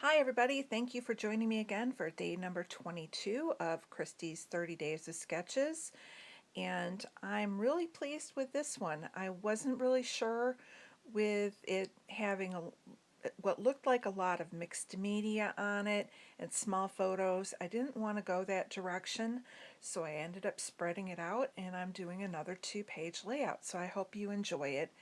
Hi everybody, thank you for joining me again for day number 22 of Christy's 30 Days of Sketches, and I'm really pleased with this one. I wasn't really sure with it having what looked like a lot of mixed media on it and small photos. I didn't want to go that direction, so I ended up spreading it out, and I'm doing another two-page layout, so I hope you enjoy it.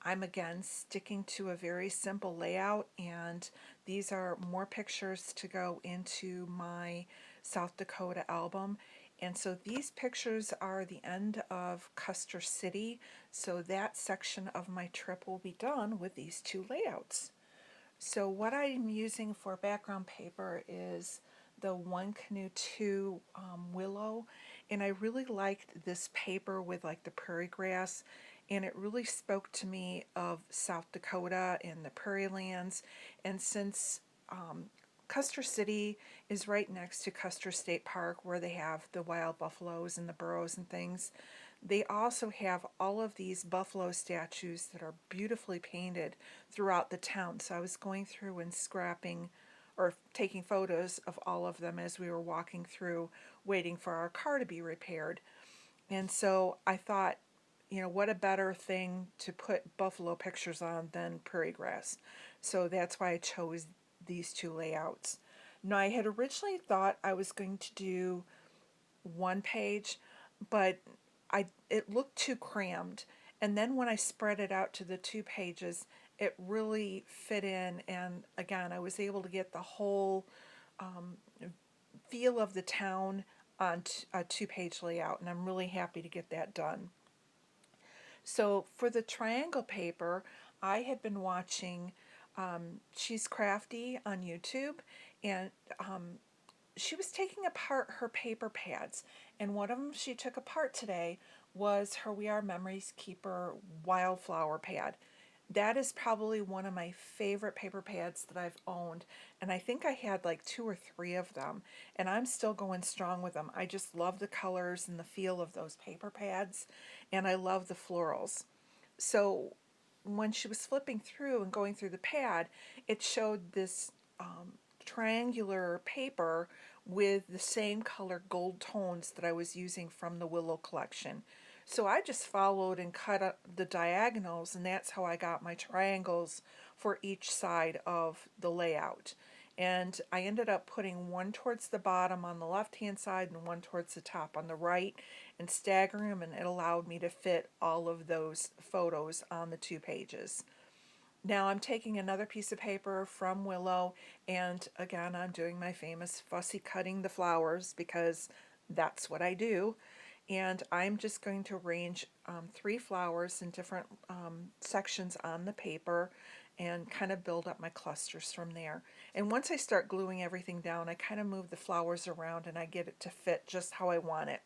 I'm again sticking to a very simple layout, and these are more pictures to go into my South Dakota album. And so these pictures are the end of Custer City, so that section of my trip will be done with these two layouts. So what I'm using for background paper is the One Canoe 2 Willow, and I really liked this paper with like the prairie grass, and it really spoke to me of South Dakota and the prairie lands. And since Custer City is right next to Custer State Park, where they have the wild buffaloes and the burros and things, they also have all of these buffalo statues that are beautifully painted throughout the town. So I was going through and scrapping or taking photos of all of them as we were walking through, waiting for our car to be repaired. And so I thought, what a better thing to put buffalo pictures on than prairie grass. So that's why I chose these two layouts. Now, I had originally thought I was going to do one page, but it looked too crammed. And then when I spread it out to the two pages, it really fit in. And again, I was able to get the whole feel of the town on a two-page layout, and I'm really happy to get that done. So for the triangle paper, I had been watching She's Crafty on YouTube, and she was taking apart her paper pads, and one of them she took apart today was her We Are Memories Keeper wildflower pad. That is probably one of my favorite paper pads that I've owned, and I think I had like two or three of them, and I'm still going strong with them. I just love the colors and the feel of those paper pads, and I love the florals. So when she was flipping through and going through the pad, it showed this triangular paper with the same color gold tones that I was using from the Willow collection. So I just followed and cut up the diagonals, and that's how I got my triangles for each side of the layout. And I ended up putting one towards the bottom on the left hand side and one towards the top on the right, and staggering them, and it allowed me to fit all of those photos on the two pages. Now I'm taking another piece of paper from Willow, and again I'm doing my famous fussy cutting the flowers because that's what I do. And I'm just going to arrange three flowers in different sections on the paper and kind of build up my clusters from there. And once I start gluing everything down, I kind of move the flowers around and I get it to fit just how I want it.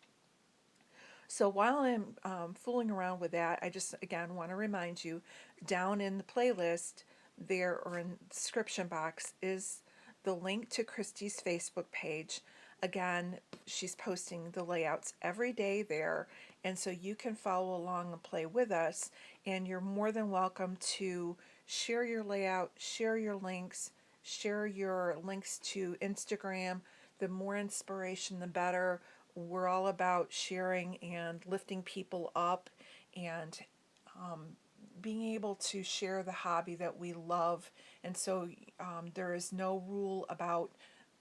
So while I'm fooling around with that, I just again want to remind you, down in the playlist there, or in the description box, is the link to Christy's Facebook page. Again, she's posting the layouts every day there, and so you can follow along and play with us, and you're more than welcome to share your layout, share your links, share your links to Instagram. The more inspiration, the better. We're all about sharing and lifting people up, and being able to share the hobby that we love. And so there is no rule about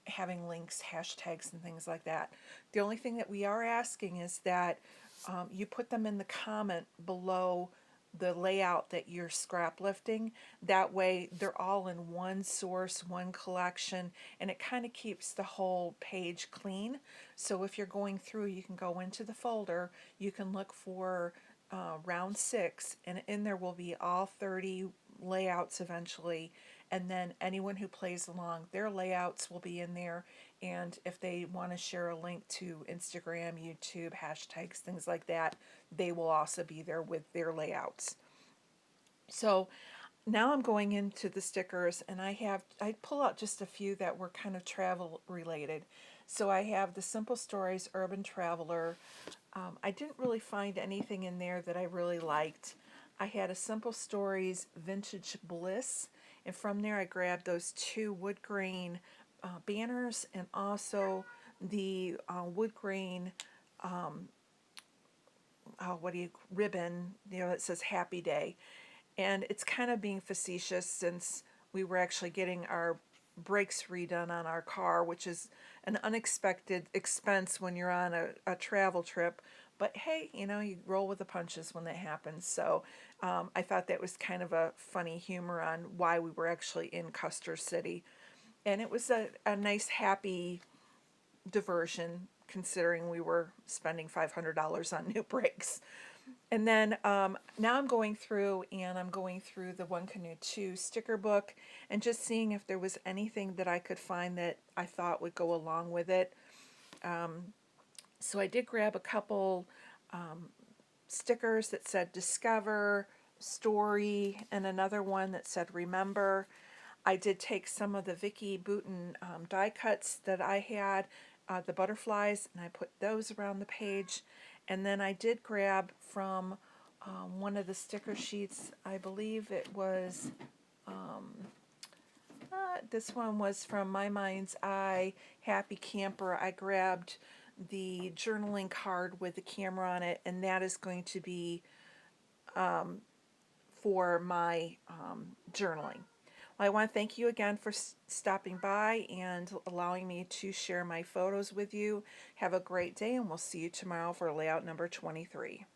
having links, hashtags, and things like that. The only thing that we are asking is that you put them in the comment below the layout that you're scrap lifting. That way they're all in one source, one collection, and it kind of keeps the whole page clean. So if you're going through, you can go into the folder, you can look for round 6, and in there will be all 30 layouts eventually, and then anyone who plays along, their layouts will be in there. And if they want to share a link to Instagram, YouTube, hashtags, things like that, they will also be there with their layouts. So now I'm going into the stickers, and I pull out just a few that were kind of travel related. So I have the Simple Stories Urban Traveler. I didn't really find anything in there that I really liked. I had a Simple Stories Vintage Bliss, And from there I grabbed those two wood grain banners, and also the wood grain ribbon, that says Happy Day. And it's kind of being facetious since we were actually getting our brakes redone on our car, which is an unexpected expense when you're on a travel trip. But hey, you roll with the punches when that happens. So I thought that was kind of a funny humor on why we were actually in Custer City. And it was a nice, happy diversion considering we were spending $500 on new brakes. And then now I'm going through the One Canoe 2 sticker book and just seeing if there was anything that I could find that I thought would go along with it. So I did grab a couple stickers that said Discover, Story, and another one that said Remember. I did take some of the Vicky Bouton die cuts that I had, the butterflies, and I put those around the page. And then I did grab from one of the sticker sheets, I believe it was, this one was from My Mind's Eye, Happy Camper. I grabbed the journaling card with the camera on it, and that is going to be for my journaling. Well, I want to thank you again for stopping by and allowing me to share my photos with you. Have a great day, and we'll see you tomorrow for layout number 23.